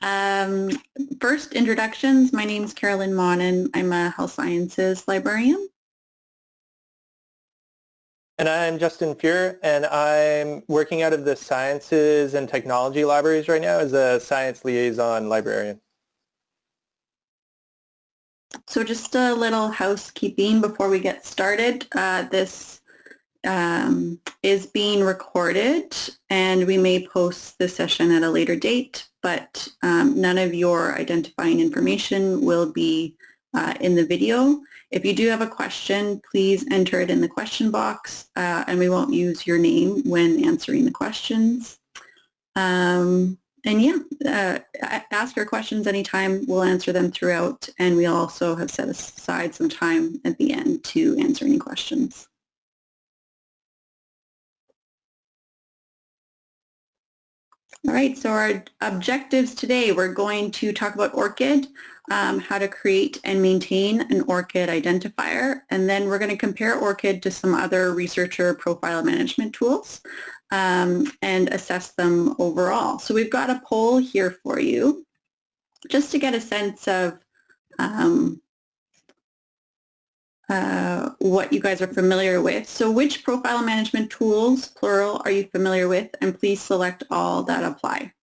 Um, First, introductions. My name is Carolyn Monin. I'm a health sciences librarian. And I'm Justin Fuhr, and I'm working out of the Sciences and Technology Libraries right now as a Science Liaison Librarian. So just a little housekeeping before we get started. This is being recorded, and we may post the session at a later date, but none of your identifying information will be in the video. If you do have a question, please enter it in the question box, and we won't use your name when answering the questions. And yeah, ask your questions anytime. We'll answer them throughout, and we also have set aside some time at the end to answer any questions. All right, so our objectives today, we're going to talk about ORCID, how to create and maintain an ORCID identifier, and then we're going to compare ORCID to some other researcher profile management tools and assess them overall. So we've got a poll here for you just to get a sense of what you guys are familiar with. So which profile management tools, plural, are you familiar with? And please select all that apply.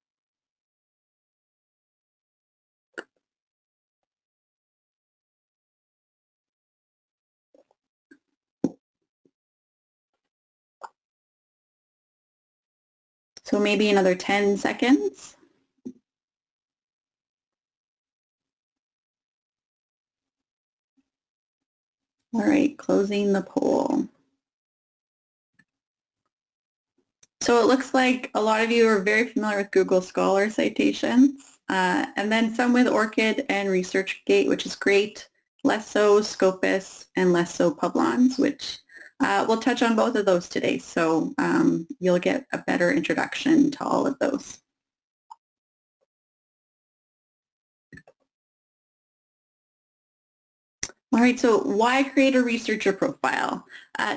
So maybe another 10 seconds. All right, closing the poll. So it looks like a lot of you are very familiar with Google Scholar citations, and then some with ORCID and ResearchGate, which is great, less so Scopus, and less so Publons, which we'll touch on both of those today, so you'll get a better introduction to all of those. All right, so why create a researcher profile?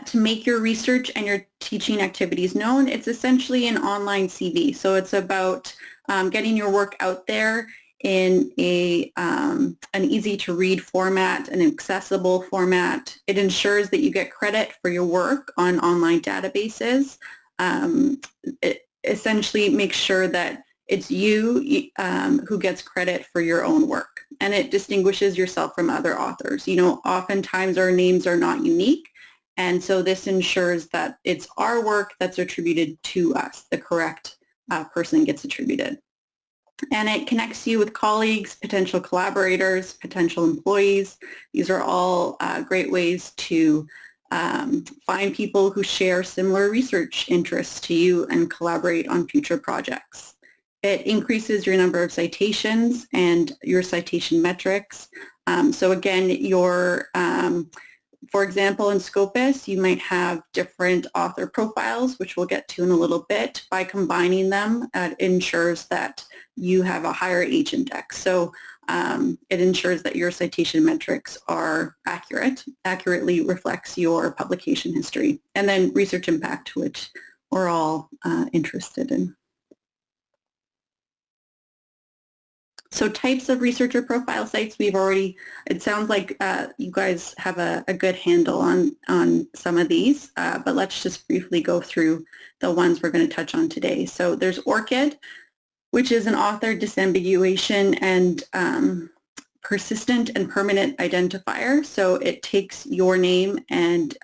To make your research and your teaching activities known. It's essentially an online CV. So it's about getting your work out there in an easy to read format, an accessible format. It ensures that you get credit for your work on online databases. It essentially makes sure that it's you who gets credit for your own work, and it distinguishes yourself from other authors. You know, oftentimes our names are not unique, and so this ensures that it's our work that's attributed to us. The correct person gets attributed. And it connects you with colleagues, potential collaborators, potential employees. These are all great ways to find people who share similar research interests to you and collaborate on future projects. It increases your number of citations and your citation metrics. So again, for example, in Scopus, you might have different author profiles, which we'll get to in a little bit. By combining them, it ensures that you have a higher H index. So it ensures that your citation metrics are accurately reflects your publication history. And then research impact, which we're all interested in. So types of researcher profile sites, it sounds like you guys have a good handle on some of these, but let's just briefly go through the ones we're going to touch on today. So there's ORCID, which is an author disambiguation and persistent and permanent identifier. So it takes your name and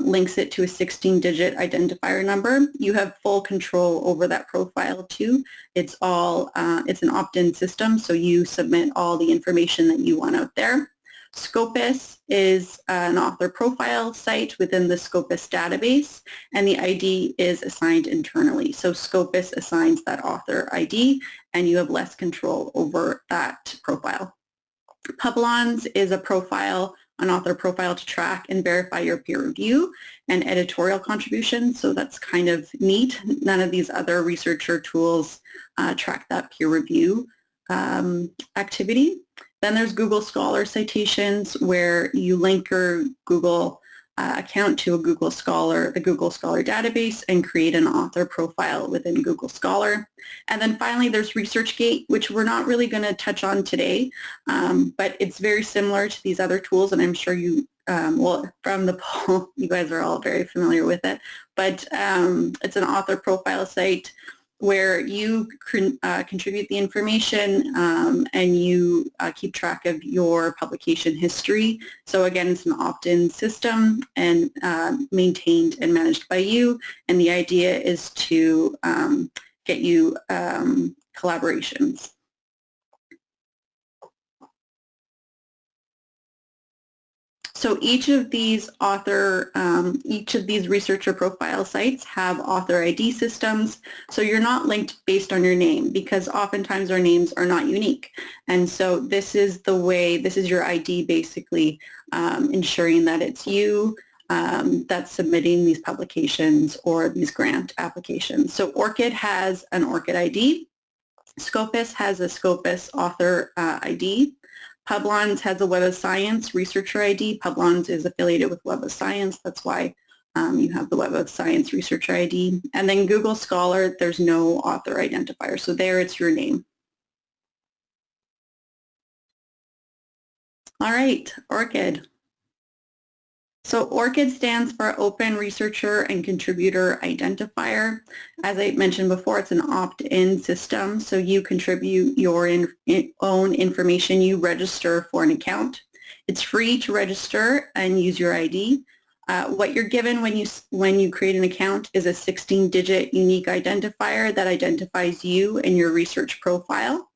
links it to a 16-digit identifier number. You have full control over that profile too. It's an opt-in system, so you submit all the information that you want out there. Scopus is an author profile site within the Scopus database, and the ID is assigned internally. So Scopus assigns that author ID, and you have less control over that profile. Publons is an author profile to track and verify your peer review and editorial contributions, so that's kind of neat. None of these other researcher tools track that peer review activity. Then there's Google Scholar citations, where you link your Google account to a Google Scholar, the Google Scholar database, and create an author profile within Google Scholar. And then finally, there's ResearchGate, which we're not really going to touch on today, but it's very similar to these other tools, and I'm sure you, well, from the poll, you guys are all very familiar with it, but it's an author profile site where you contribute the information and you keep track of your publication history. So again, it's an opt-in system and maintained and managed by you. And the idea is to get you collaborations. So each of these researcher profile sites have author ID systems. So you're not linked based on your name, because oftentimes our names are not unique. And so this is the way, this is your ID basically, ensuring that it's you that's submitting these publications or these grant applications. So ORCID has an ORCID ID. Scopus has a Scopus author ID. Publons has a Web of Science researcher ID. Publons is affiliated with Web of Science. That's why you have the Web of Science researcher ID. And then Google Scholar, there's no author identifier. So there it's your name. All right, ORCID. So ORCID stands for Open Researcher and Contributor Identifier. As I mentioned before, it's an opt-in system, so you contribute your own information. You register for an account. It's free to register and use your ID. What you're given when you create an account is a 16-digit unique identifier that identifies you and your research profile.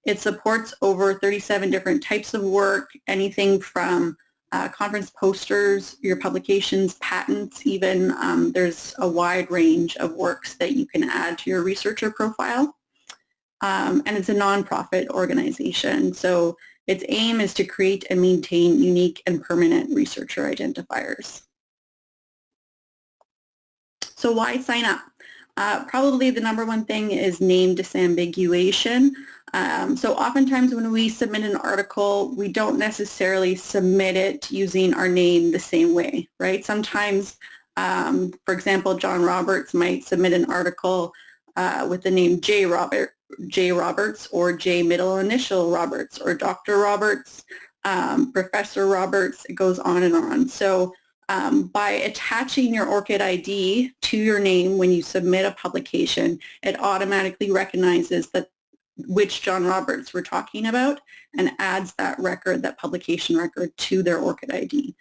It supports over 37 different types of work, anything from conference posters, your publications, patents even. There's a wide range of works that you can add to your researcher profile. And it's a nonprofit organization. So its aim is to create and maintain unique and permanent researcher identifiers. So why sign up? Probably the number one thing is name disambiguation. So oftentimes when we submit an article, we don't necessarily submit it using our name the same way, right? Sometimes, for example, John Roberts might submit an article with the name J. Roberts or J middle initial Roberts or Dr. Roberts, Professor Roberts, it goes on and on. So by attaching your ORCID ID to your name when you submit a publication, it automatically recognizes which John Roberts we're talking about and adds that record, that publication record, to their ORCID ID.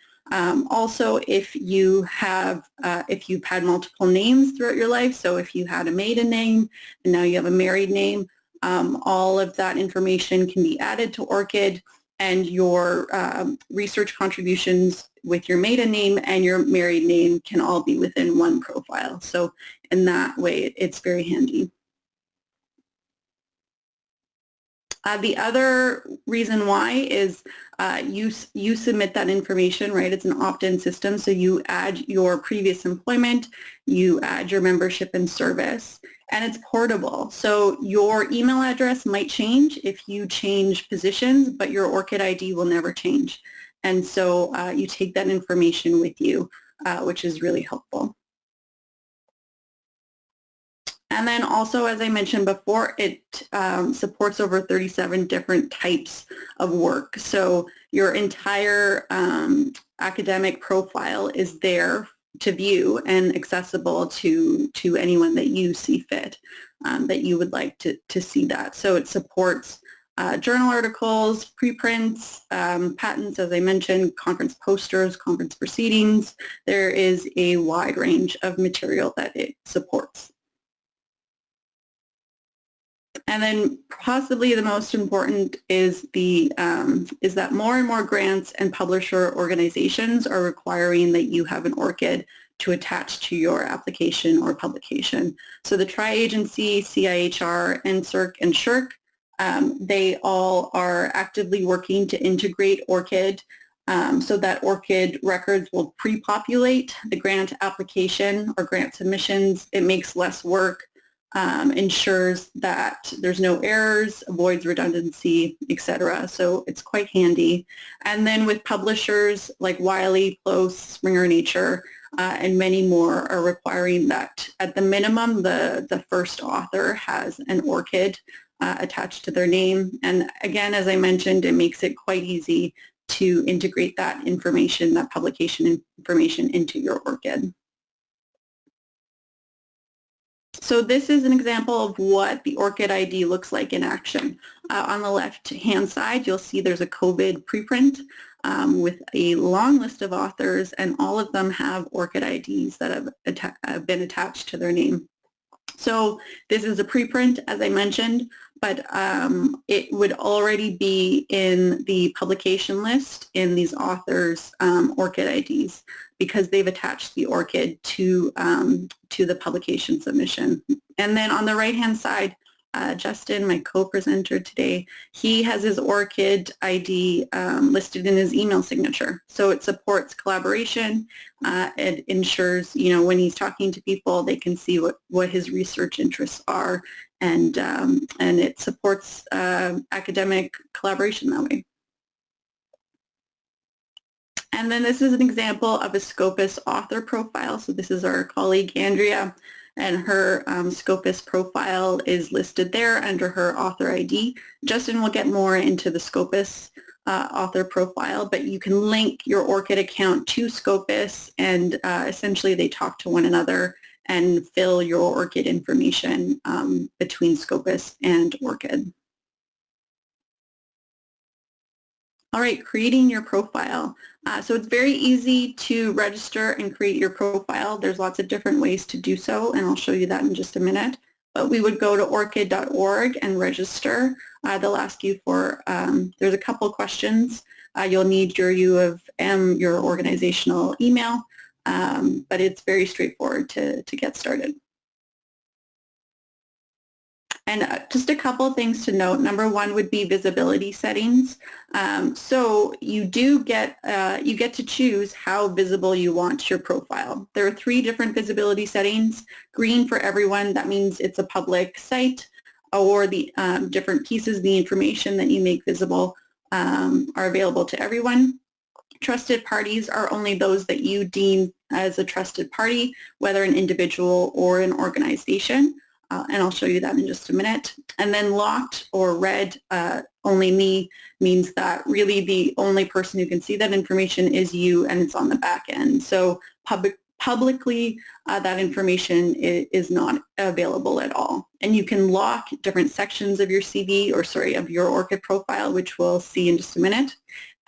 Also, if you've had multiple names throughout your life, so if you had a maiden name and now you have a married name, all of that information can be added to ORCID, and your research contributions with your maiden name and your married name can all be within one profile. So in that way, it's very handy. The other reason why is you submit that information, right? It's an opt-in system, so you add your previous employment, you add your membership and service, and it's portable. So your email address might change if you change positions, but your ORCID ID will never change. And so you take that information with you, which is really helpful. And then also, as I mentioned before, it supports over 37 different types of work. So your entire academic profile is there to view and accessible to anyone that you see fit, that you would like to see that. So it supports journal articles, preprints, patents, as I mentioned, conference posters, conference proceedings. There is a wide range of material that it supports. And then possibly the most important is that more and more grants and publisher organizations are requiring that you have an ORCID to attach to your application or publication. So the Tri-Agency, CIHR, NSERC, and SSHRC, they all are actively working to integrate ORCID so that ORCID records will pre-populate the grant application or grant submissions. It makes less work. ensures that there's no errors, avoids redundancy, etc. So it's quite handy. And then with publishers like Wiley, Close, Springer Nature, and many more are requiring that at the minimum the first author has an ORCID attached to their name. And again, as I mentioned, it makes it quite easy to integrate that information, that publication information into your ORCID. So this is an example of what the ORCID ID looks like in action. On the left-hand side, you'll see there's a COVID preprint with a long list of authors, and all of them have ORCID IDs that have been attached to their name. So this is a preprint, as I mentioned, but it would already be in the publication list in these authors' ORCID IDs because they've attached the ORCID to the publication submission. And then on the right-hand side, Justin, my co-presenter today, he has his ORCID ID listed in his email signature. So it supports collaboration. It ensures, when he's talking to people, they can see what his research interests are, and it supports academic collaboration that way. And then this is an example of a Scopus author profile. So this is our colleague Andrea, and her Scopus profile is listed there under her author ID. Justin will get more into the Scopus author profile, but you can link your ORCID account to Scopus, and essentially they talk to one another and fill your ORCID information between Scopus and ORCID. All right, creating your profile. So it's very easy to register and create your profile. There's lots of different ways to do so, and I'll show you that in just a minute. But we would go to orcid.org and register. They'll ask you for, there's a couple questions. You'll need your U of M, your organizational email, but it's very straightforward to get started. And just a couple of things to note. Number one would be visibility settings. So you get to choose how visible you want your profile. There are 3 different visibility settings. Green for everyone, that means it's a public site, or the different pieces of the information that you make visible are available to everyone. Trusted parties are only those that you deem as a trusted party, whether an individual or an organization. And I'll show you that in just a minute. And then locked or red, only me, means that really the only person who can see that information is you, and it's on the back end. So publicly, that information is not available at all. And you can lock different sections of your CV, or sorry, of your ORCID profile, which we'll see in just a minute.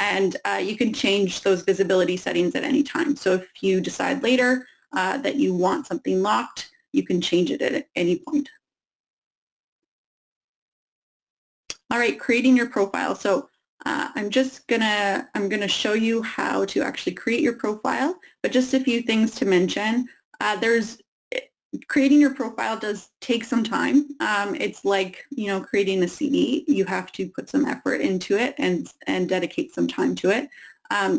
And you can change those visibility settings at any time. So if you decide later that you want something locked, you can change it at any point. All right, creating your profile. So I'm gonna show you how to actually create your profile, but just a few things to mention. Creating your profile does take some time. It's like, creating a CD. You have to put some effort into it and dedicate some time to it.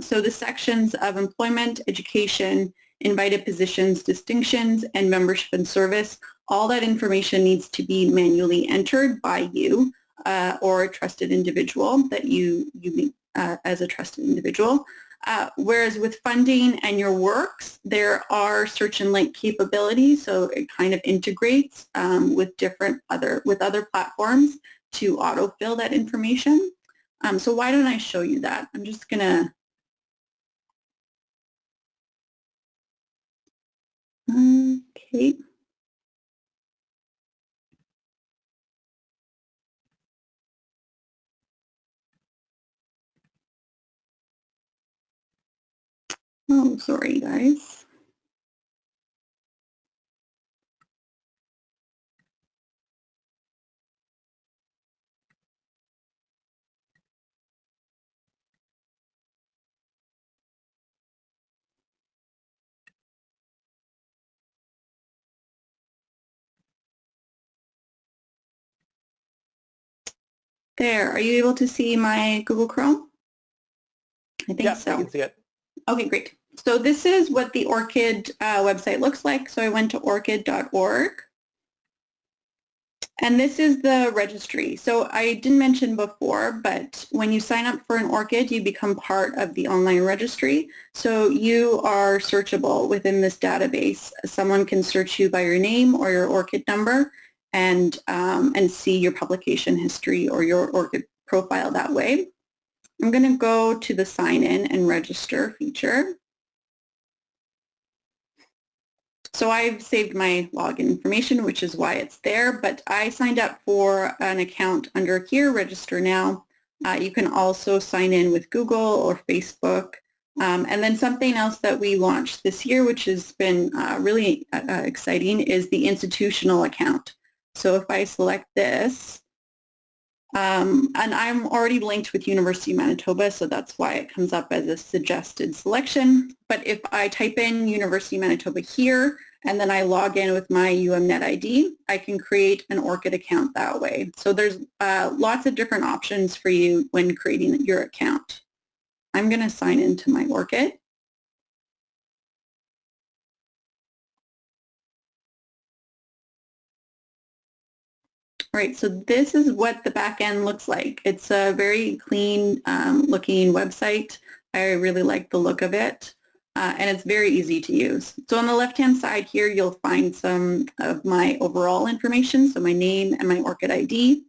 So the sections of employment, education, invited positions, distinctions, and membership and service, all that information needs to be manually entered by you or a trusted individual that you meet as a trusted individual. Whereas with funding and your works, there are search and link capabilities, so it kind of integrates with other platforms to autofill that information. So why don't I show you that? I'm just gonna okay. Oh, sorry, guys. There, are you able to see my Google Chrome? I think so. Yeah, I can see it. Okay, great. So this is what the ORCID website looks like. So I went to orcid.org. And this is the registry. So I didn't mention before, but when you sign up for an ORCID, you become part of the online registry. So you are searchable within this database. Someone can search you by your name or your ORCID number and see your publication history or your ORCID profile that way. I'm going to go to the sign in and register feature. So I've saved my login information, which is why it's there, but I signed up for an account under here, register now. You can also sign in with Google or Facebook. And then something else that we launched this year, which has been really exciting, is the institutional account. So if I select this, and I'm already linked with University of Manitoba, so that's why it comes up as a suggested selection. But if I type in University of Manitoba here, and then I log in with my UMNet ID, I can create an ORCID account that way. So there's lots of different options for you when creating your account. I'm going to sign into my ORCID. All right, so this is what the back end looks like. It's a very clean looking website. I really like the look of it, and it's very easy to use. So on the left-hand side here, you'll find some of my overall information, so my name and my ORCID ID.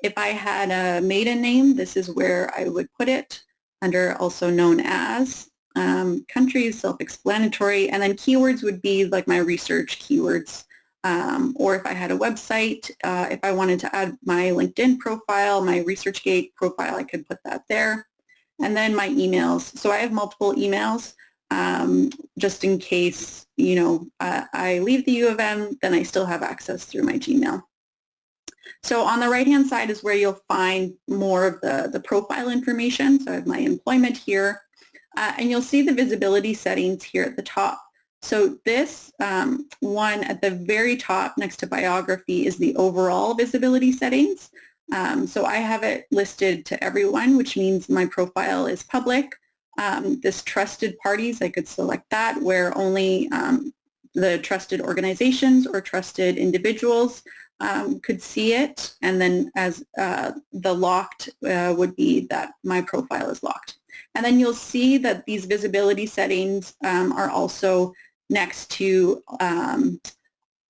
If I had a maiden name, this is where I would put it, under also known as. Country is self-explanatory, and then keywords would be like my research keywords. Or if I had a website, if I wanted to add my LinkedIn profile, my ResearchGate profile, I could put that there. And then my emails. So I have multiple emails just in case, you know, I leave the U of M, then I still have access through my Gmail. So on the right-hand side is where you'll find more of the profile information. So I have my employment here, and you'll see the visibility settings here at the top. So this one at the very top next to biography is the overall visibility settings. So I have it listed to everyone, which means my profile is public. This trusted parties, I could select that, where only the trusted organizations or trusted individuals could see it. And then as the locked would be that my profile is locked. And then you'll see that these visibility settings are also next to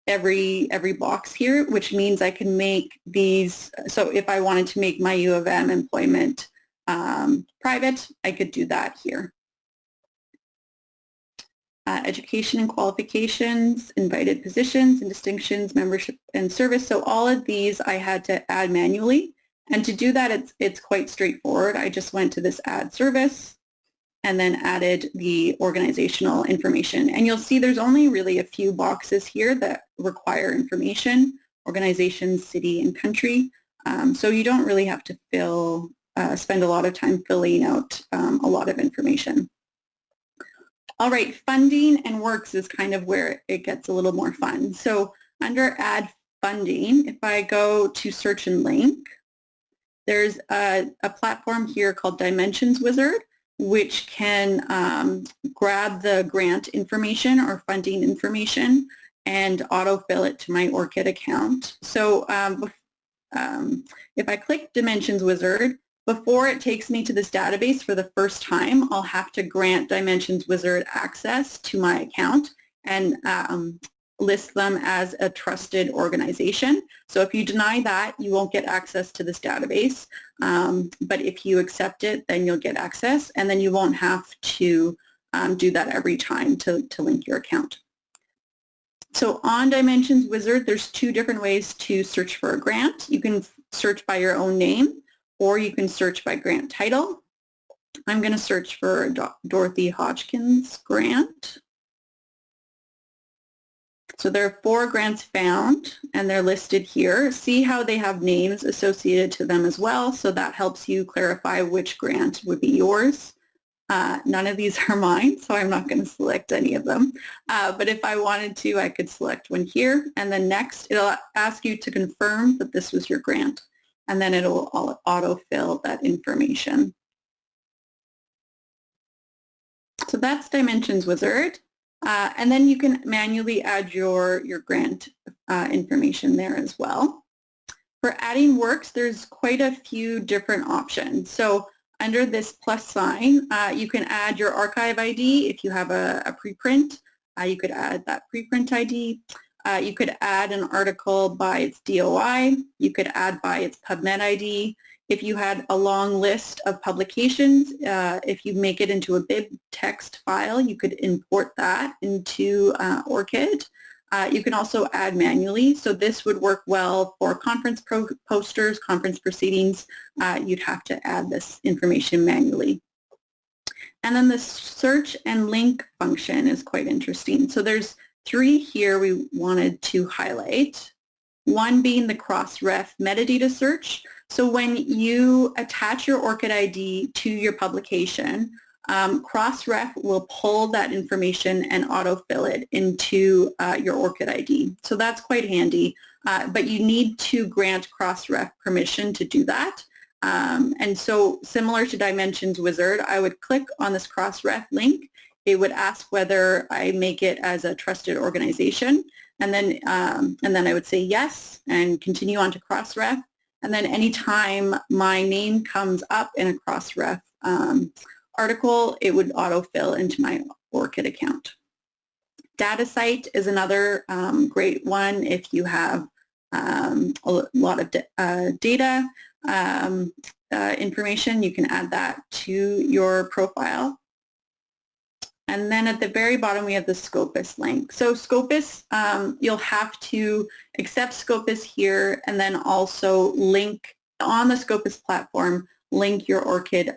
every box here, which means I can make these. So if I wanted to make my U of M employment private, I could do that here. Education and qualifications, invited positions and distinctions, membership and service. So all of these I had to add manually. And to do that, it's quite straightforward. I just went to this add service and then added the organizational information. And you'll see there's only really a few boxes here that require information, organization, city, and country. So you don't really have to spend a lot of time filling out a lot of information. All right, funding and works is kind of where it gets a little more fun. So under add funding, if I go to search and link, there's a platform here called Dimensions Wizard, which can grab the grant information or funding information and autofill it to my ORCID account. So if I click Dimensions Wizard, before it takes me to this database for the first time, I'll have to grant Dimensions Wizard access to my account and list them as a trusted organization. So if you deny that, you won't get access to this database. But if you accept it, then you'll get access, and then you won't have to do that every time to link your account. So on Dimensions Wizard, there's two different ways to search for a grant. You can search by your own name, or you can search by grant title. I'm going to search for Dorothy Hodgkins grant. So there are 4 grants found, and they're listed here. See how they have names associated to them as well, so that helps you clarify which grant would be yours. None of these are mine, so I'm not going to select any of them. But if I wanted to, I could select one here, and then next it'll ask you to confirm that this was your grant, and then it'll autofill that information. So that's Dimensions Wizard. And then you can manually add your grant information there as well. For adding works, there's quite a few different options. So under this plus sign, you can add your archive ID if you have a preprint. You could add that preprint ID. You could add an article by its DOI. You could add by its PubMed ID. If you had a long list of publications, if you make it into a bib text file, you could import that into ORCID. You can also add manually, so this would work well for conference posters, conference proceedings. You'd have to add this information manually. And then the search and link function is quite interesting. So there's 3 here we wanted to highlight. One being the cross-ref metadata search. So when you attach your ORCID ID to your publication, Crossref will pull that information and autofill it into your ORCID ID. So that's quite handy, but you need to grant Crossref permission to do that. And so similar to Dimensions Wizard, I would click on this Crossref link. It would ask whether I make it as a trusted organization, and then I would say yes and continue on to Crossref. And then anytime my name comes up in a Crossref article, it would autofill into my ORCID account. DataCite is another great one if you have a lot of data information. You can add that to your profile. And then at the very bottom we have the Scopus link. So Scopus, you'll have to accept Scopus here and then also link on the Scopus platform, link your ORCID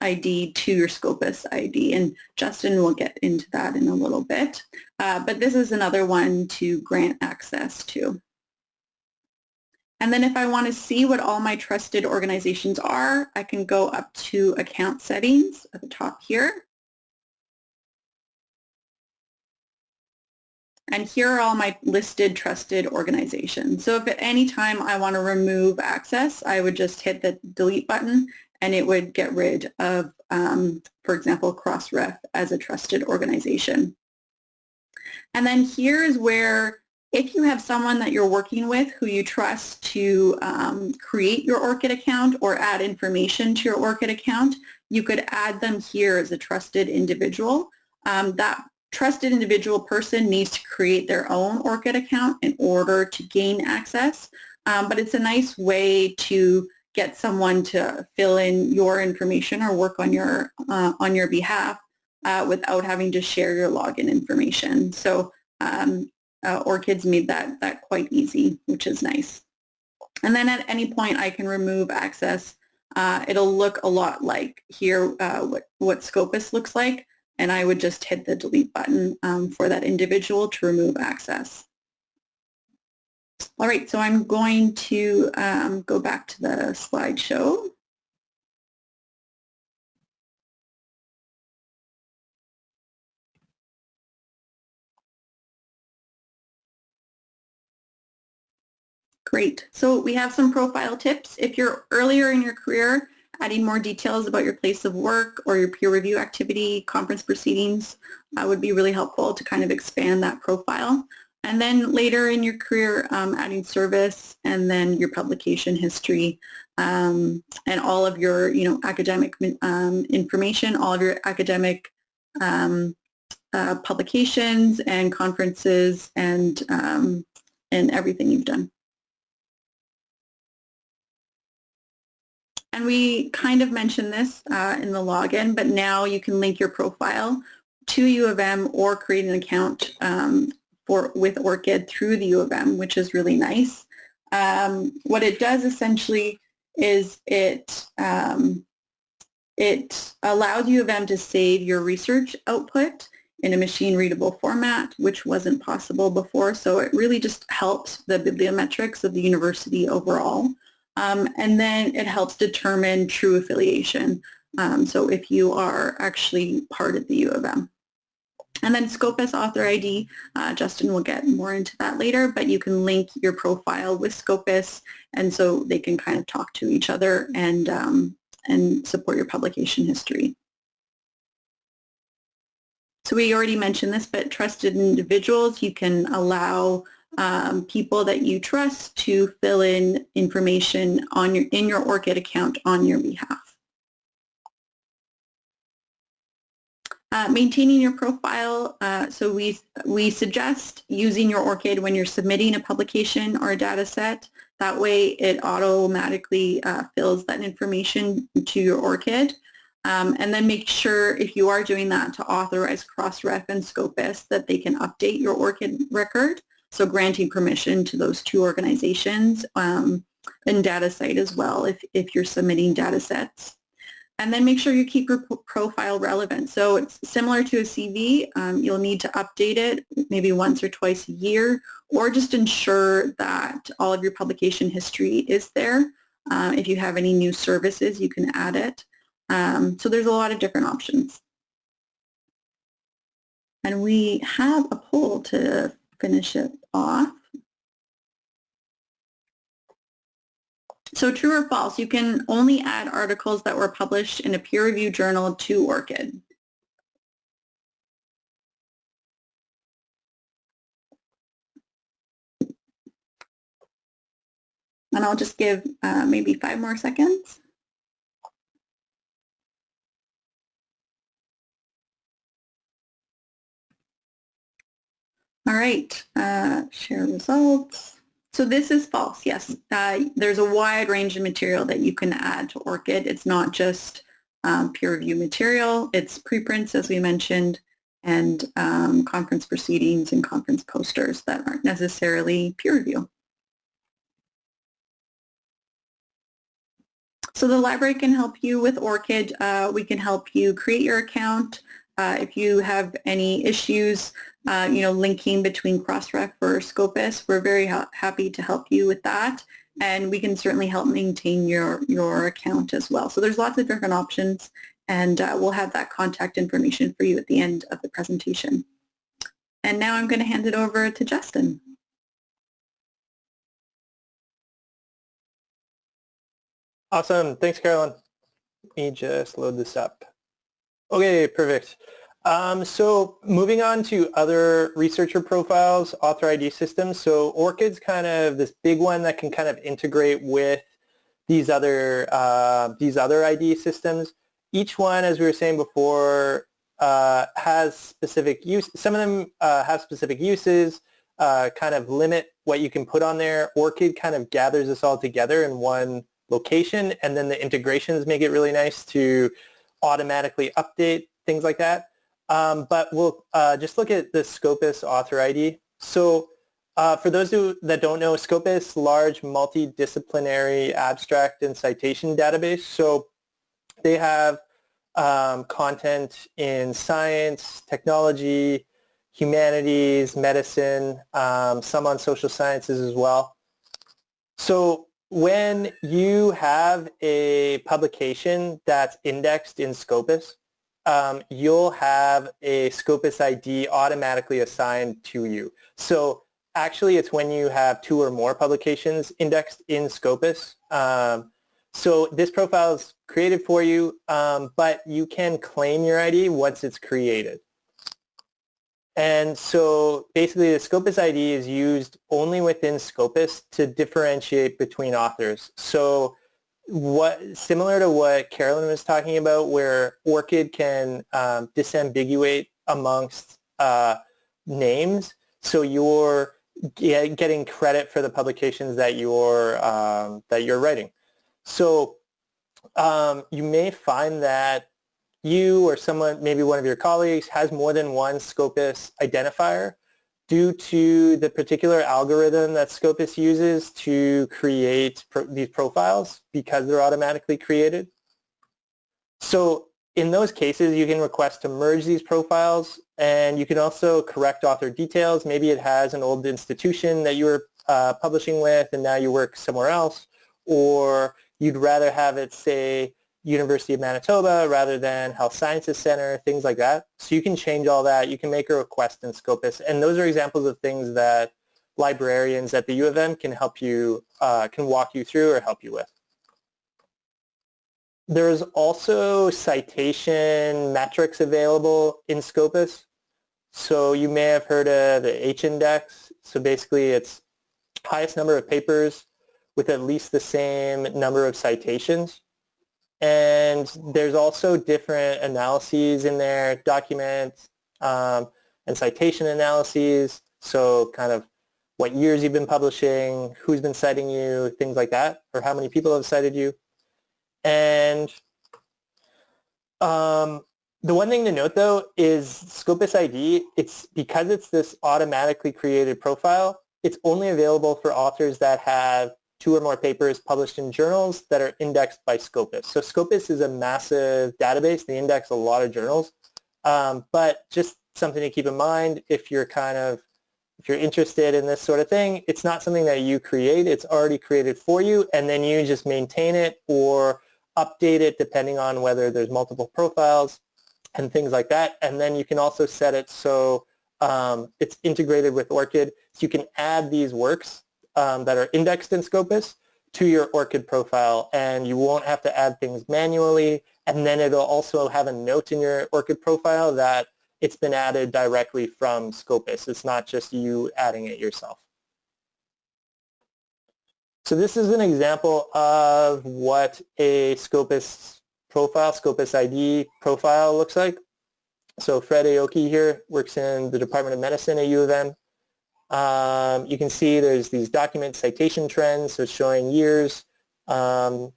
ID to your Scopus ID, and Justin will get into that in a little bit. But this is another one to grant access to. And then if I want to see what all my trusted organizations are, I can go up to account settings at the top here. And here are all my listed trusted organizations. So if at any time I want to remove access, I would just hit the delete button and it would get rid of, for example, Crossref as a trusted organization. And then here is where, if you have someone that you're working with who you trust to create your ORCID account or add information to your ORCID account, you could add them here as a trusted individual. That trusted individual person needs to create their own ORCID account in order to gain access, but it's a nice way to get someone to fill in your information or work on your behalf without having to share your login information. So ORCID's made that quite easy, which is nice. And then at any point I can remove access. It'll look a lot like here what Scopus looks like, and I would just hit the delete button for that individual to remove access. All right, so I'm going to go back to the slideshow. Great. So we have some profile tips. If you're earlier in your career, adding more details about your place of work or your peer review activity, conference proceedings would be really helpful to kind of expand that profile. And then later in your career, adding service and then your publication history and all of your academic information, all of your academic publications and conferences and everything you've done. And we kind of mentioned this in the login, but now you can link your profile to U of M or create an account with ORCID through the U of M, which is really nice. What it does essentially is it allows U of M to save your research output in a machine-readable format, which wasn't possible before. So it really just helps the bibliometrics of the university overall. And then it helps determine true affiliation. So if you are actually part of the U of M. And then Scopus author ID, Justin will get more into that later, but you can link your profile with Scopus, and so they can kind of talk to each other and support your publication history. So we already mentioned this, but trusted individuals, you can allow people that you trust to fill in information on in your ORCID account on your behalf. Maintaining your profile, so we suggest using your ORCID when you're submitting a publication or a data set. That way it automatically fills that information to your ORCID. And then make sure, if you are doing that, to authorize Crossref and Scopus that they can update your ORCID record, so granting permission to those two organizations, and DataCite as well if you're submitting data sets. And then make sure you keep your profile relevant. So it's similar to a CV. You'll need to update it maybe once or twice a year, or just ensure that all of your publication history is there. If you have any new services, you can add it. So there's a lot of different options. And we have a poll to finish it off. So true or false, you can only add articles that were published in a peer-reviewed journal to ORCID. And I'll just give maybe 5 more seconds. All right, share results. So this is false, yes. There's a wide range of material that you can add to ORCID. It's not just peer-reviewed material. It's preprints, as we mentioned, and conference proceedings and conference posters that aren't necessarily peer review. So the library can help you with ORCID. We can help you create your account. If you have any issues, linking between Crossref or Scopus, we're very happy to help you with that. And we can certainly help maintain your account as well. So there's lots of different options, and we'll have that contact information for you at the end of the presentation. And now I'm going to hand it over to Justin. Awesome. Thanks, Carolyn. Let me just load this up. Okay, perfect. So moving on to other researcher profiles, author ID systems. So ORCID's kind of this big one that can kind of integrate with these other ID systems. Each one, as we were saying before, has specific use. Some of them have specific uses, kind of limit what you can put on there. ORCID kind of gathers this all together in one location, and then the integrations make it really nice to automatically update, things like that. But we'll just look at the Scopus author ID. So for those that don't know, Scopus, large multidisciplinary abstract and citation database. So they have content in science, technology, humanities, medicine, some on social sciences as well. So when you have a publication that's indexed in Scopus, you'll have a Scopus ID automatically assigned to you. So actually it's when you have 2 or more publications indexed in Scopus. So this profile is created for you, but you can claim your ID once it's created. And so basically the Scopus ID is used only within Scopus to differentiate between authors. So similar to what Carolyn was talking about, where ORCID can disambiguate amongst names, so you're getting credit for the publications that you're writing. So you may find that you or someone, maybe one of your colleagues, has more than one Scopus identifier due to the particular algorithm that Scopus uses to create these profiles because they're automatically created. So in those cases, you can request to merge these profiles, and you can also correct author details. Maybe it has an old institution that you were publishing with and now you work somewhere else, or you'd rather have it say University of Manitoba rather than Health Sciences Center, things like that. So you can change all that. You can make a request in Scopus. And those are examples of things that librarians at the U of M can help you, can walk you through or help you with. There's also citation metrics available in Scopus. So you may have heard of the H-index. So basically it's highest number of papers with at least the same number of citations. And there's also different analyses in there, documents and citation analyses. So kind of what years you've been publishing, who's been citing you, things like that, or how many people have cited you. And the one thing to note though is Scopus ID, because it's this automatically created profile, it's only available for authors that have 2 or more papers published in journals that are indexed by Scopus. So Scopus is a massive database. They index a lot of journals. But just something to keep in mind if you're interested in this sort of thing, it's not something that you create. It's already created for you, and then you just maintain it or update it depending on whether there's multiple profiles and things like that. And then you can also set it so it's integrated with ORCID. So you can add these works that are indexed in Scopus to your ORCID profile, and you won't have to add things manually. And then it'll also have a note in your ORCID profile that it's been added directly from Scopus. It's not just you adding it yourself. So this is an example of what a Scopus profile, Scopus ID profile looks like. So Fred Aoki here works in the Department of Medicine at U of M. You can see there's these document citation trends, so showing years, showing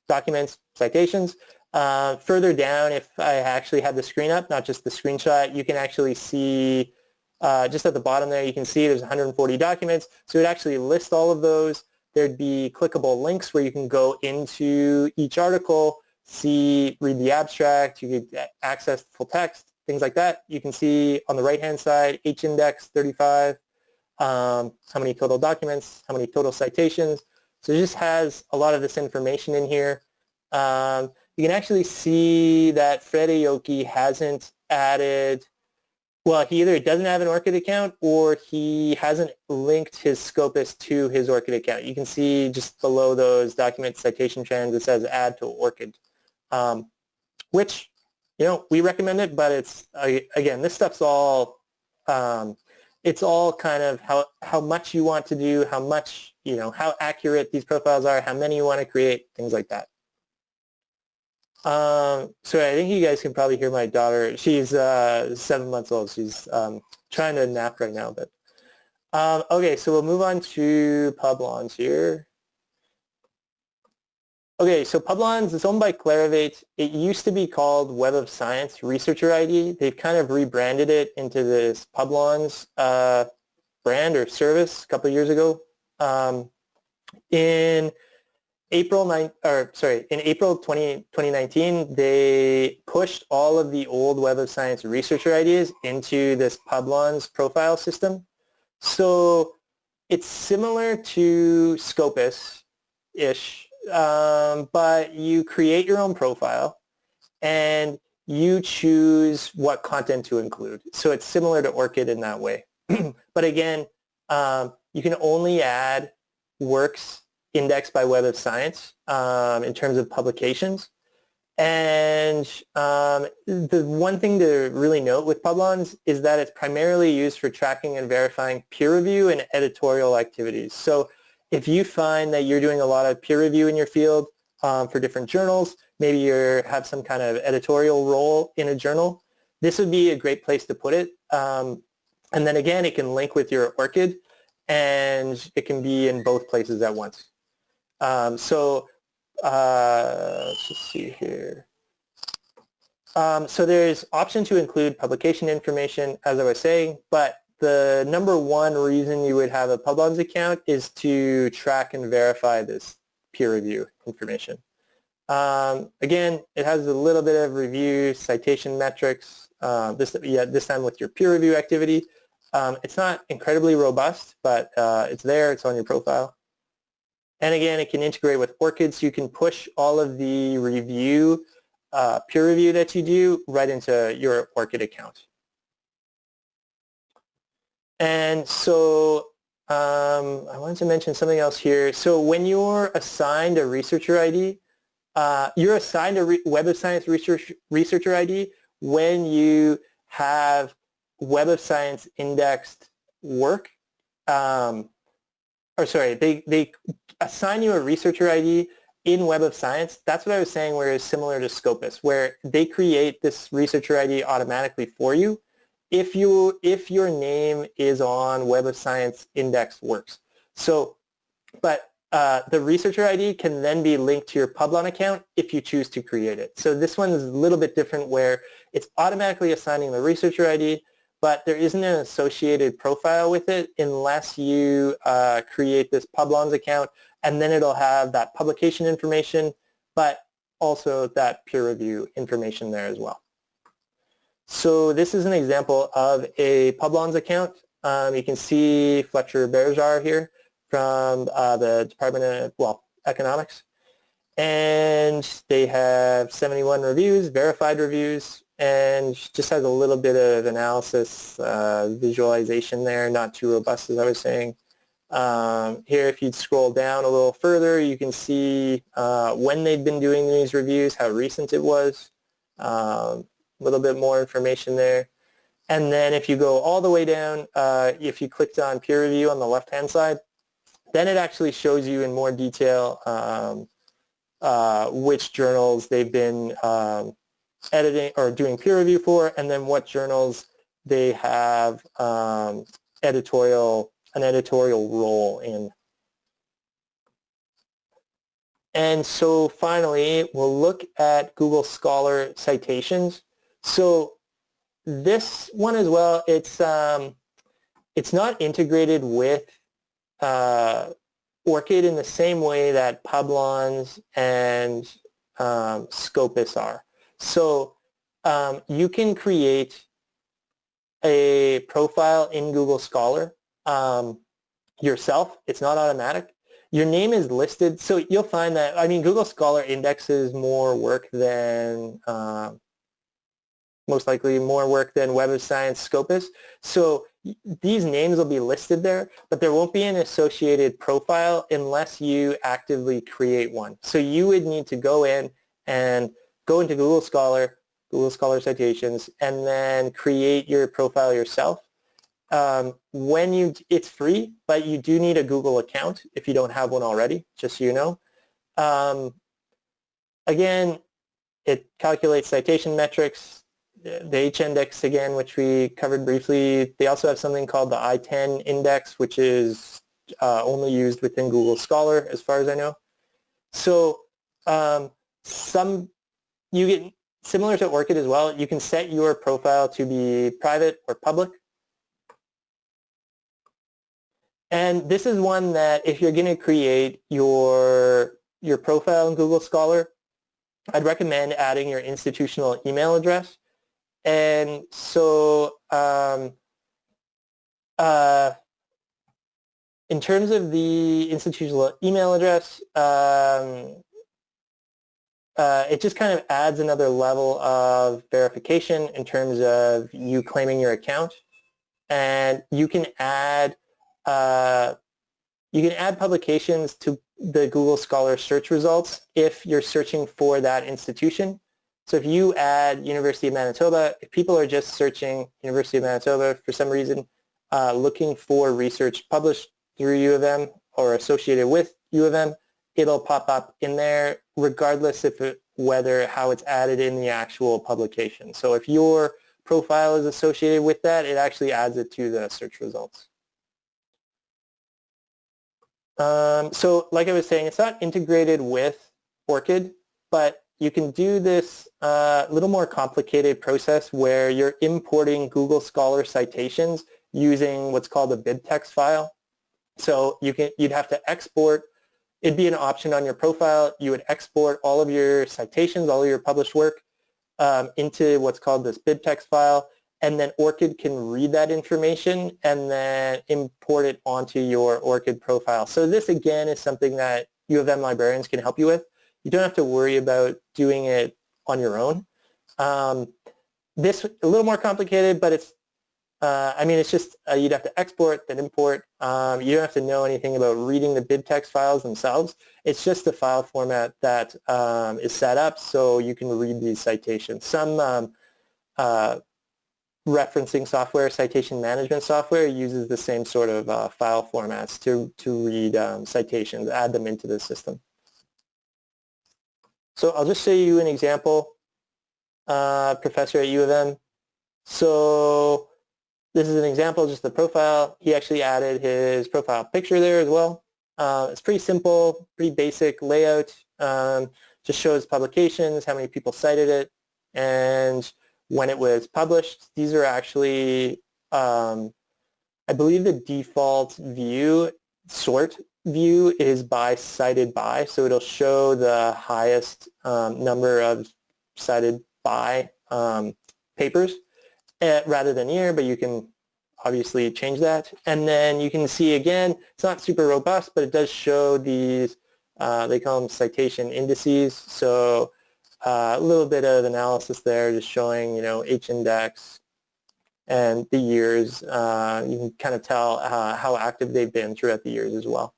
documents, citations. Further down, if I actually had the screen up, not just the screenshot, you can actually see just at the bottom there, you can see there's 140 documents. So it actually lists all of those. There'd be clickable links where you can go into each article, read the abstract, you could access full text, things like that. You can see on the right-hand side, H-index 35, how many total documents, how many total citations. So it just has a lot of this information in here. You can actually see that Fred Aoki hasn't added, well, he either doesn't have an ORCID account or he hasn't linked his Scopus to his ORCID account. You can see just below those document citation trends, it says add to ORCID, which, we recommend it, but it's, again, this stuff's all, it's all kind of how much you want to do, how much, how accurate these profiles are, how many you want to create, things like that. So I think you guys can probably hear my daughter. She's 7 months old. She's trying to nap right now. But okay, so we'll move on to Publons here. Okay, so Publons is owned by Clarivate. It used to be called Web of Science Researcher ID. They've kind of rebranded it into this Publons brand or service a couple of years ago. In April 2019, they pushed all of the old Web of Science researcher ideas into this Publons profile system. So it's similar to Scopus-ish, but you create your own profile and you choose what content to include. So it's similar to ORCID in that way. But again, you can only add works indexed by Web of Science in terms of publications. And the one thing to really note with Publons is that it's primarily used for tracking and verifying peer review and editorial activities. So if you find that you're doing a lot of peer review in your field for different journals, maybe you have some kind of editorial role in a journal, this would be a great place to put it. And then again, it can link with your ORCID, and it can be in both places at once. Let's just see here. So there's option to include publication information, as I was saying, but the number one reason you would have a Publons account is to track and verify this peer review information. Again, it has a little bit of review, citation metrics, this time with your peer review activity. It's not incredibly robust, but it's there, it's on your profile. And again, it can integrate with ORCID, so you can push all of the review, peer review that you do right into your ORCID account. And so I wanted to mention something else here. So when you're assigned a researcher ID, you're assigned a Web of Science researcher ID when you have Web of Science indexed work, they assign you a researcher ID in Web of Science. That's what I was saying, where it's similar to Scopus, where they create this researcher ID automatically for you if your name is on Web of Science indexed works. So, but the researcher ID can then be linked to your Publon account if you choose to create it. So this one is a little bit different, where it's automatically assigning the researcher ID, but there isn't an associated profile with it unless you create this Publons account, and then it'll have that publication information, but also that peer review information there as well. So this is an example of a Publons account. You can see Fletcher Berjar here from the Department of, Economics. And they have 71 reviews, verified reviews, and just has a little bit of analysis, visualization there, not too robust as I was saying. Here, if you'd scroll down a little further, you can see when they'd been doing these reviews, how recent it was, a little bit more information there. And then if you go all the way down, if you clicked on peer review on the left-hand side, then it actually shows you in more detail which journals they've been editing or doing peer review for, and then what journals they have an editorial role in. And so finally, we'll look at Google Scholar citations. So this one as well, it's not integrated with ORCID in the same way that Publons and Scopus are. So you can create a profile in Google Scholar yourself. It's not automatic. Your name is listed, so you'll find that, Google Scholar indexes more work than, most likely more work than Web of Science Scopus. So these names will be listed there, but there won't be an associated profile unless you actively create one. So you would need to go in and go into Google Scholar citations, and then create your profile yourself. It's free, but you do need a Google account if you don't have one already, just so you know. Again, it calculates citation metrics, the H-index again, which we covered briefly. They also have something called the I-10 index, which is only used within Google Scholar, as far as I know. So you get, similar to ORCID as well, you can set your profile to be private or public. And this is one that if you're going to create your profile in Google Scholar, I'd recommend adding your institutional email address. And so in terms of the institutional email address, it just kind of adds another level of verification in terms of you claiming your account. And you can add publications to the Google Scholar search results if you're searching for that institution. So if you add University of Manitoba, if people are just searching University of Manitoba for some reason, looking for research published through U of M or associated with U of M, it'll pop up in there regardless of how it's added in the actual publication. So if your profile is associated with that, it actually adds it to the search results. So like I was saying, it's not integrated with ORCID, but you can do this little more complicated process where you're importing Google Scholar citations using what's called a BibTeX file. So you'd have to export. It'd be an option on your profile. You would export all of your citations, all of your published work into what's called this BibTeX file, and then ORCID can read that information and then import it onto your ORCID profile. So this again is something that U of M librarians can help you with. You don't have to worry about doing it on your own. This a little more complicated, but it's it's just you'd have to export, then import. You don't have to know anything about reading the BibTeX files themselves. It's just the file format that is set up so you can read these citations. Some referencing software, citation management software, uses the same sort of file formats to read citations, add them into the system. So I'll just show you an example, professor at U of M. So this is an example, just the profile. He actually added his profile picture there as well. It's pretty simple, pretty basic layout. Just shows publications, how many people cited it, and when it was published. These are actually, I believe the default view, sort view, is by cited by, so it'll show the highest number of cited by papers rather than year, but you can obviously change that. And then you can see again, it's not super robust, but it does show these, they call them citation indices, so a little bit of analysis there, just showing, you know, H index and the years. You can kind of tell how active they've been throughout the years as well.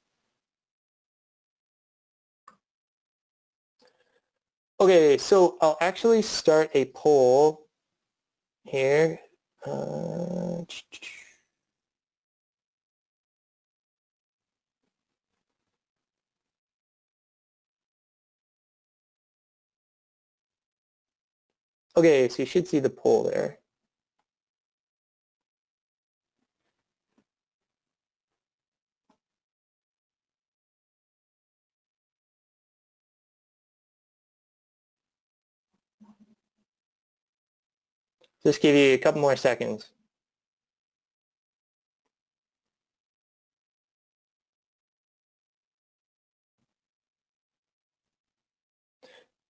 Okay, so I'll actually start a poll here. Okay, so you should see the poll there. Just give you a couple more seconds.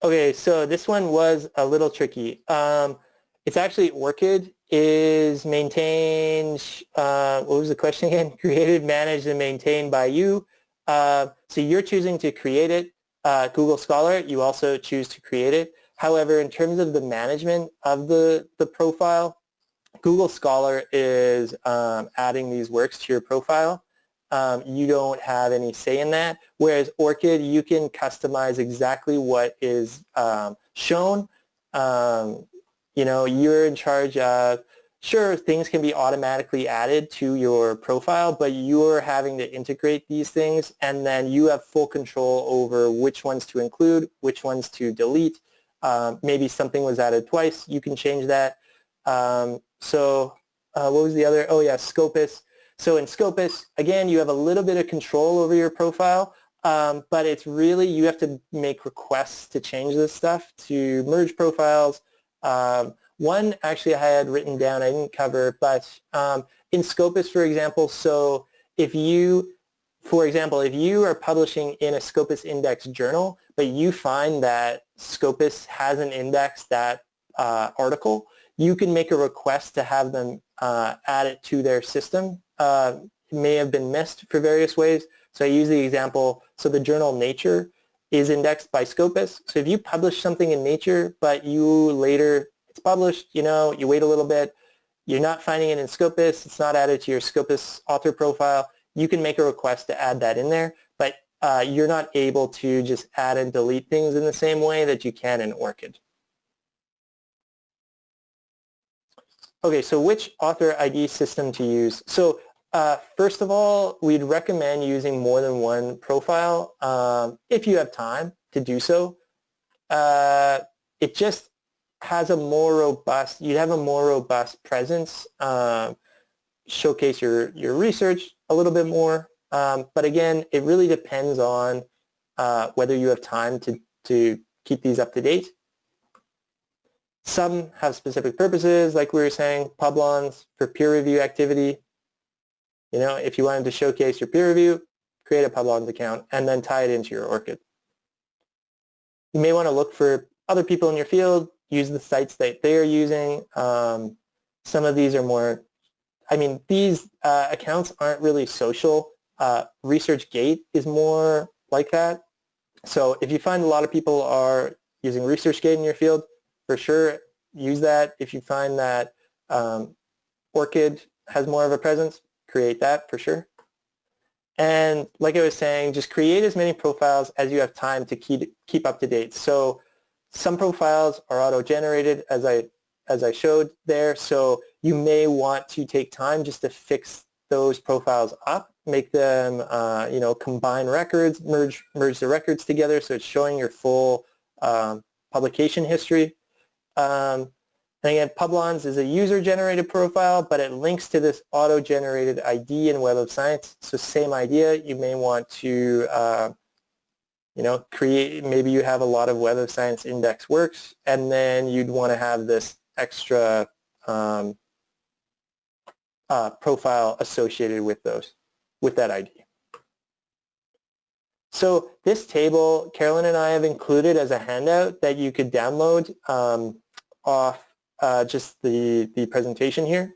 Okay, so this one was a little tricky. It's actually ORCID is maintained, what was the question again? Created, managed, and maintained by you. So you're choosing to create it. Google Scholar, you also choose to create it. However, in terms of the management of the profile, Google Scholar is adding these works to your profile. You don't have any say in that, whereas ORCID, you can customize exactly what is shown. You know, you're in charge of, sure, things can be automatically added to your profile, but you're having to integrate these things, and then you have full control over which ones to include, which ones to delete. Maybe something was added twice, you can change that. What was the other? Oh yeah, Scopus. So in Scopus, again, you have a little bit of control over your profile, but it's really, you have to make requests to change this stuff, to merge profiles. One actually I had written down, I didn't cover, but in Scopus, for example, so if you, for example, if you are publishing in a Scopus index journal, but you find that Scopus hasn't indexed that article, you can make a request to have them add it to their system. It may have been missed for various ways. So I use the example, so the journal Nature is indexed by Scopus. So if you publish something in Nature, but you later, it's published, you know, you wait a little bit, you're not finding it in Scopus, it's not added to your Scopus author profile, you can make a request to add that in there, but you're not able to just add and delete things in the same way that you can in ORCID. Okay, so which author ID system to use? So first of all, we'd recommend using more than one profile if you have time to do so. It just has a more robust, you'd have a more robust presence, showcase your research a little bit more. But again, it really depends on whether you have time to keep these up to date. Some have specific purposes, like we were saying, Publons for peer review activity. You know, if you wanted to showcase your peer review, create a Publons account and then tie it into your ORCID. You may want to look for other people in your field, use the sites that they are using. Some of these are more, I mean, these accounts aren't really social. ResearchGate is more like that. So if you find a lot of people are using ResearchGate in your field, for sure use that. If you find that ORCID has more of a presence, create that for sure. And like I was saying, just create as many profiles as you have time to keep up to date. So some profiles are auto-generated, as I showed there. So you may want to take time just to fix those profiles up, make them, combine records, merge the records together so it's showing your full publication history. And again, Publons is a user-generated profile, but it links to this auto-generated ID in Web of Science. So same idea, you may want to create, maybe you have a lot of Web of Science index works, and then you'd want to have this extra profile associated with that ID. So this table, Carolyn and I have included as a handout that you could download off just the presentation here.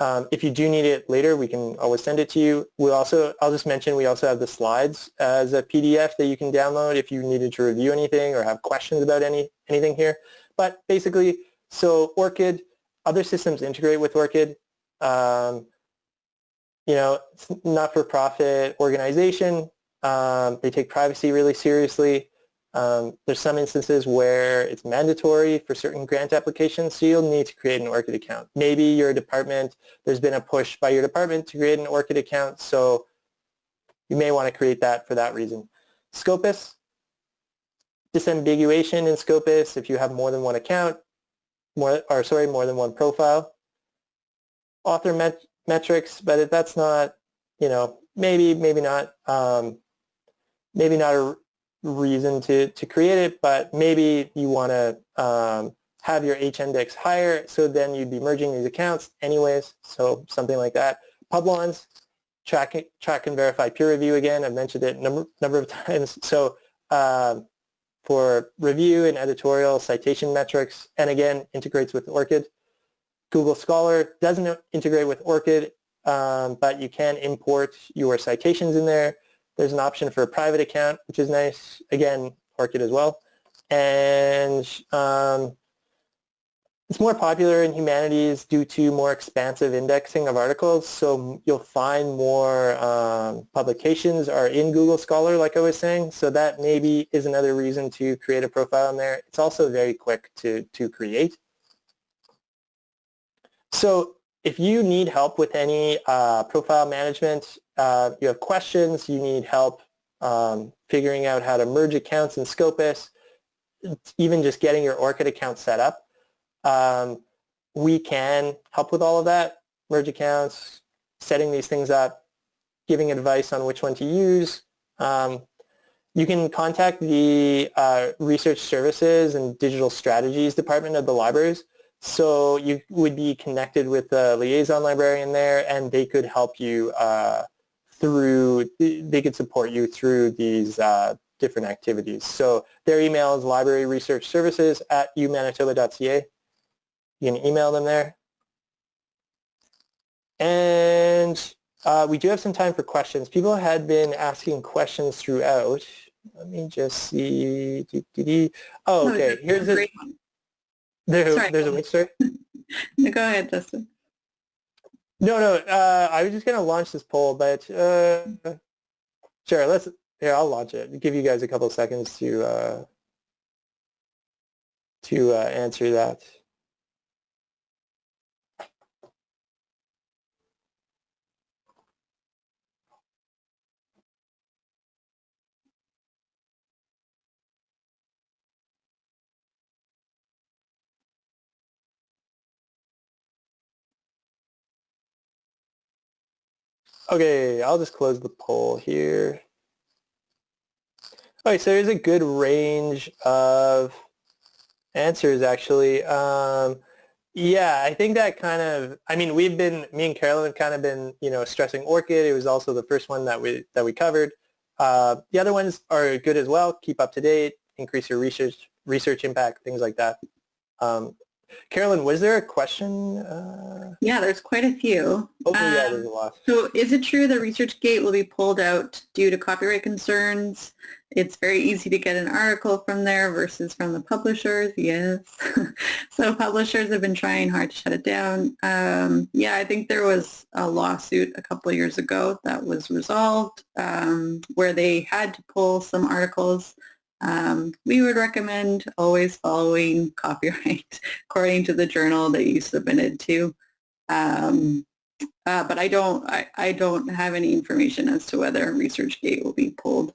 If you do need it later, we can always send it to you. I'll just mention we also have the slides as a PDF that you can download if you needed to review anything or have questions about anything here. But basically, so ORCID, other systems integrate with ORCID. It's not-for-profit organization. They take privacy really seriously. There's some instances where it's mandatory for certain grant applications, so you'll need to create an ORCID account. Maybe your department, there's been a push by your department to create an ORCID account, so you may want to create that for that reason. Scopus, disambiguation in Scopus if you have more than one account, more than one profile. Author metrics, but if that's not, maybe not a reason to create it, but maybe you want to have your H-index higher, so then you'd be merging these accounts anyways, so something like that. Publons, track and verify peer review again. I've mentioned it a number of times. So for review and editorial citation metrics, and again, integrates with ORCID. Google Scholar doesn't integrate with ORCID, but you can import your citations in there. There's an option for a private account, which is nice. Again, ORCID as well. And it's more popular in humanities due to more expansive indexing of articles. So you'll find more publications are in Google Scholar, like I was saying. So that maybe is another reason to create a profile in there. It's also very quick to create. So if you need help with any profile management, you have questions, you need help figuring out how to merge accounts in Scopus, even just getting your ORCID account set up, we can help with all of that, merge accounts, setting these things up, giving advice on which one to use. You can contact the Research Services and Digital Strategies Department of the libraries. So you would be connected with the liaison librarian there, and they could help you they could support you through these different activities. So their email is libraryresearchservices@umanitoba.ca. You can email them there. And we do have some time for questions. People had been asking questions throughout. Let me just see. Oh, okay. Here's a... There's a which, sorry? No, go ahead, Justin. No, I was just going to launch this poll, but sure, I'll launch it. Give you guys a couple of seconds to answer that. Okay, I'll just close the poll here. Okay, so there's a good range of answers, actually. Yeah, I think that kind of, me and Carolyn have kind of been, stressing ORCID. It was also the first one that we covered. The other ones are good as well. Keep up to date, increase your research impact, things like that. Carolyn, was there a question? Yeah, there's quite a few. Yeah, there's a lot. So is it true that ResearchGate will be pulled out due to copyright concerns? It's very easy to get an article from there versus from the publishers. Yes. So publishers have been trying hard to shut it down. Yeah, I think there was a lawsuit a couple of years ago that was resolved where they had to pull some articles. We would recommend always following copyright according to the journal that you submitted to. But I don't have any information as to whether ResearchGate will be pulled.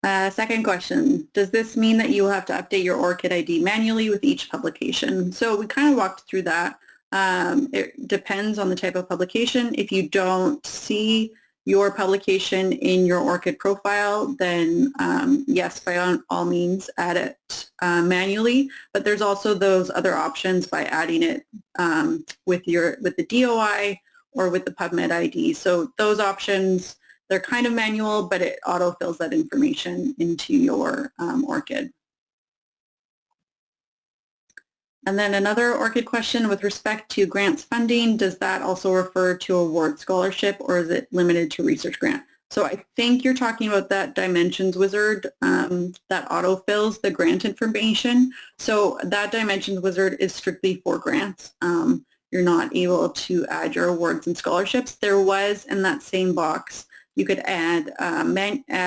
Second question, does this mean that you will have to update your ORCID ID manually with each publication? So we kind of walked through that. It depends on the type of publication. If you don't see your publication in your ORCID profile, then yes, by all means, add it manually. But there's also those other options by adding it with the DOI or with the PubMed ID. So those options, they're kind of manual, but it autofills that information into your ORCID. And then another ORCID question with respect to grants funding, does that also refer to award scholarship or is it limited to research grant? So I think you're talking about that dimensions wizard that autofills the grant information. So that dimensions wizard is strictly for grants. You're not able to add your awards and scholarships. There was in that same box, you could add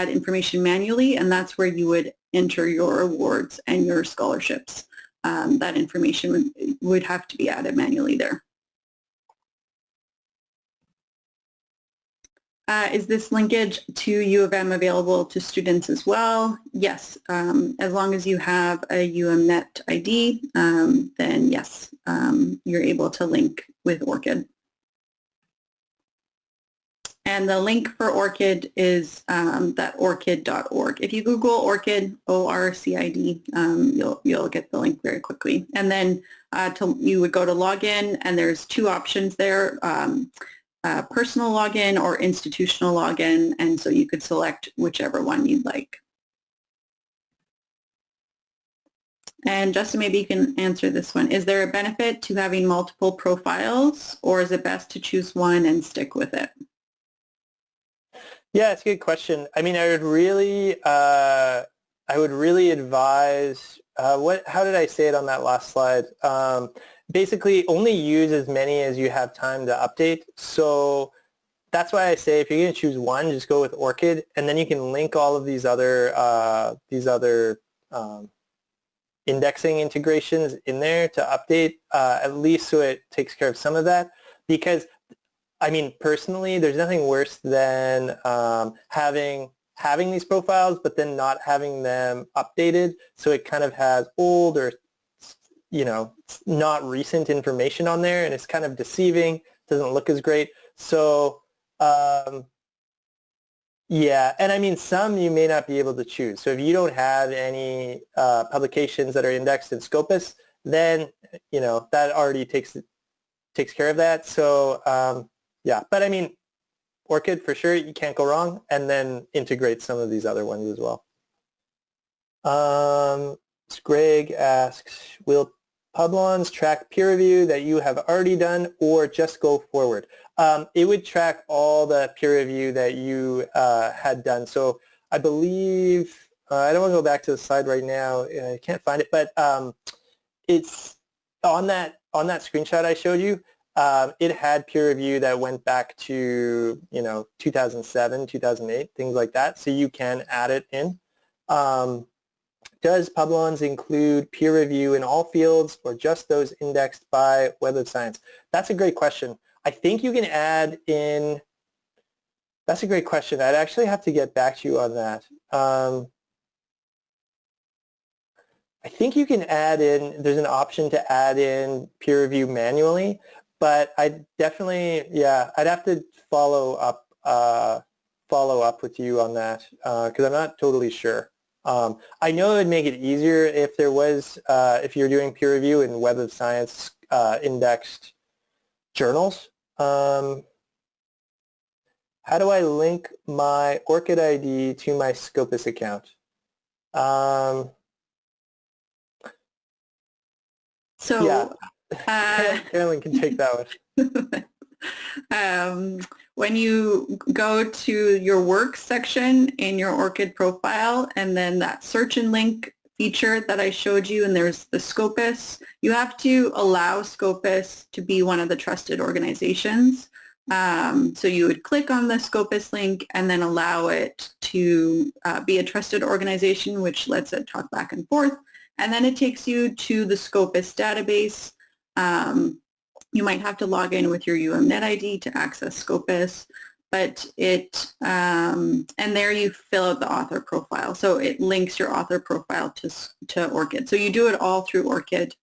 information manually, and that's where you would enter your awards and your scholarships. That information would have to be added manually there. Is this linkage to U of M available to students as well? Yes, as long as you have a UMNet ID, then yes, you're able to link with ORCID. And the link for ORCID is that orcid.org. If you Google ORCID, ORCID, you'll get the link very quickly. And then you would go to login, and there's two options there, personal login or institutional login, and so you could select whichever one you'd like. And Justin, maybe you can answer this one. Is there a benefit to having multiple profiles, or is it best to choose one and stick with it? Yeah, it's a good question. I mean, I would really advise, how did I say it on that last slide? Basically, only use as many as you have time to update. So that's why I say if you're going to choose one, just go with ORCID, and then you can link all of these other indexing integrations in there to update, at least so it takes care of some of that. Because I mean, personally, there's nothing worse than having these profiles, but then not having them updated. So it kind of has old or, not recent information on there, and it's kind of deceiving. Doesn't look as great. So, yeah, and I mean, some you may not be able to choose. So if you don't have any publications that are indexed in Scopus, then, that already takes care of that. So, yeah, but I mean, ORCID for sure, you can't go wrong, and then integrate some of these other ones as well. Greg asks, will Publons track peer review that you have already done or just go forward? It would track all the peer review that you had done. So I believe, I don't want to go back to the slide right now, I can't find it, but it's on that screenshot I showed you. It had peer review that went back to 2007, 2008, things like that. So you can add it in. Does Publons include peer review in all fields or just those indexed by Web of Science? That's a great question. I think you can add in. That's a great question. I'd actually have to get back to you on that. I think you can add in. There's an option to add in peer review manually. But I definitely, yeah, I'd have to follow up with you on that because I'm not totally sure. I know it would make it easier if there was, if you're doing peer review in Web of Science indexed journals. How do I link my ORCID ID to my Scopus account? Yeah. Carolyn can take that one. When you go to your work section in your ORCID profile and then that search and link feature that I showed you, and there's the Scopus, you have to allow Scopus to be one of the trusted organizations. So you would click on the Scopus link and then allow it to be a trusted organization, which lets it talk back and forth. And then it takes you to the Scopus database. You might have to log in with your UMNet ID to access Scopus, but and there you fill out the author profile. So it links your author profile to ORCID. So you do it all through ORCID.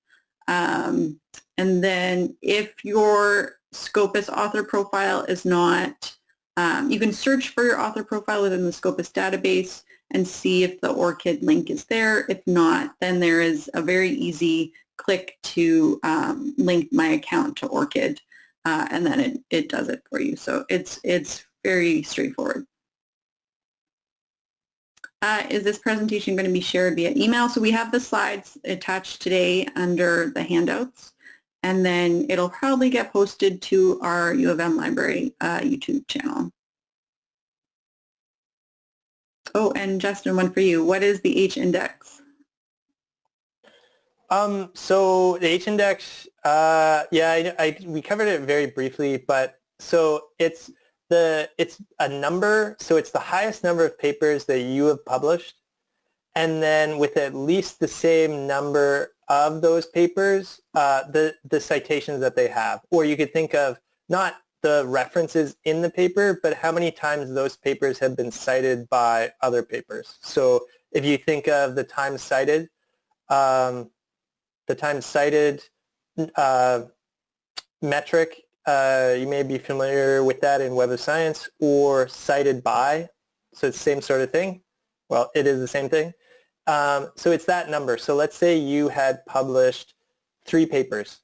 And then if your Scopus author profile is not, you can search for your author profile within the Scopus database and see if the ORCID link is there. If not, then there is a very easy click to link my account to ORCID, and then it does it for you. So it's very straightforward. Is this presentation going to be shared via email? So we have the slides attached today under the handouts, and then it'll probably get posted to our U of M Library YouTube channel. Oh, and Justin, one for you. What is the H-index? So the H-index, yeah, we covered it very briefly, but so it's a number, so it's the highest number of papers that you have published, and then with at least the same number of those papers, the citations that they have. Or you could think of not the references in the paper, but how many times those papers have been cited by other papers. So if you think of the times cited, metric, you may be familiar with that in Web of Science, or cited by, so it's the same sort of thing. Well, it is the same thing. So it's that number. So let's say you had published 3 papers,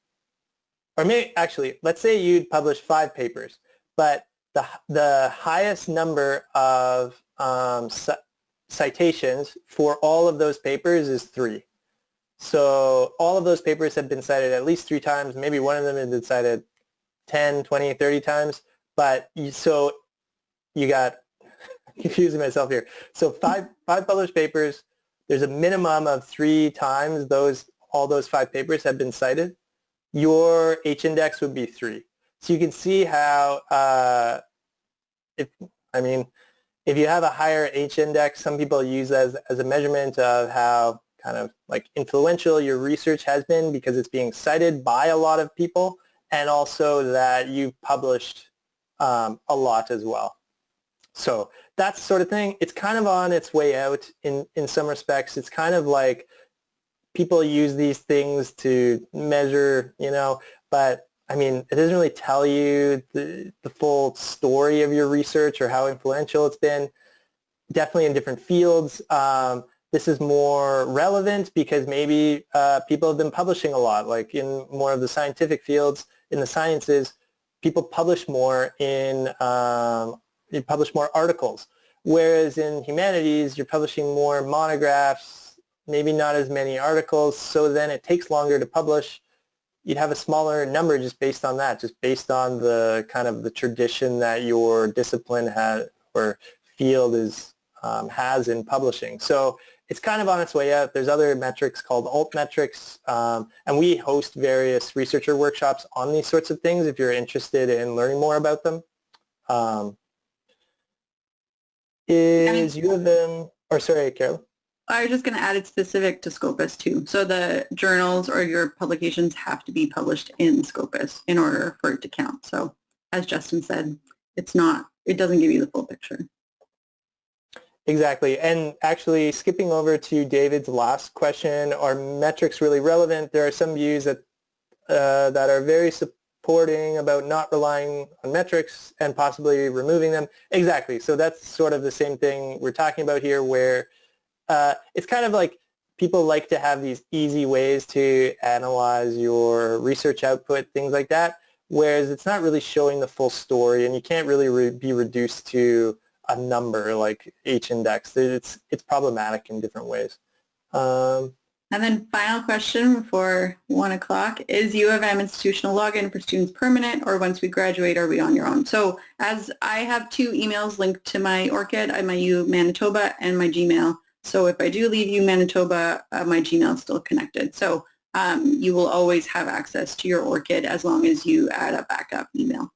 or maybe actually, let's say you'd published 5 papers, but the highest number of citations for all of those papers is 3. So all of those papers have been cited at least 3 times. Maybe one of them has been cited 10, 20, 30 times. But so you got confusing myself here. So five published papers. There's a minimum of 3 times all those 5 papers have been cited. Your H-index would be 3. So you can see how if you have a higher H-index, some people use as a measurement of how kind of like influential your research has been because it's being cited by a lot of people, and also that you've published a lot as well. So that sort of thing, it's kind of on its way out in some respects. It's kind of like people use these things to measure, but I mean, it doesn't really tell you the full story of your research or how influential it's been. Definitely in different fields. This is more relevant because maybe people have been publishing a lot, like in more of the scientific fields, in the sciences, people publish more you publish more articles. Whereas in humanities, you're publishing more monographs, maybe not as many articles, so then it takes longer to publish. You'd have a smaller number just based on that, just based on the kind of the tradition that your discipline has or field has in publishing. So it's kind of on its way out. There's other metrics called alt metrics, and we host various researcher workshops on these sorts of things if you're interested in learning more about them. Is U of M, or sorry, Carol? I was just going to add it's specific to Scopus too. So the journals or your publications have to be published in Scopus in order for it to count. So as Justin said, it doesn't give you the full picture. Exactly. And actually, skipping over to David's last question, are metrics really relevant? There are some views that are very supporting about not relying on metrics and possibly removing them. Exactly. So that's sort of the same thing we're talking about here, where it's kind of like people like to have these easy ways to analyze your research output, things like that, whereas it's not really showing the full story, and you can't really be reduced to a number like H-index. It's problematic in different ways. And then final question before 1 o'clock, is U of M institutional login for students permanent, or once we graduate, are we on your own? So as I have 2 emails linked to my ORCID, I have my U Manitoba and my Gmail. So if I do leave U Manitoba, my Gmail is still connected. So you will always have access to your ORCID as long as you add a backup email.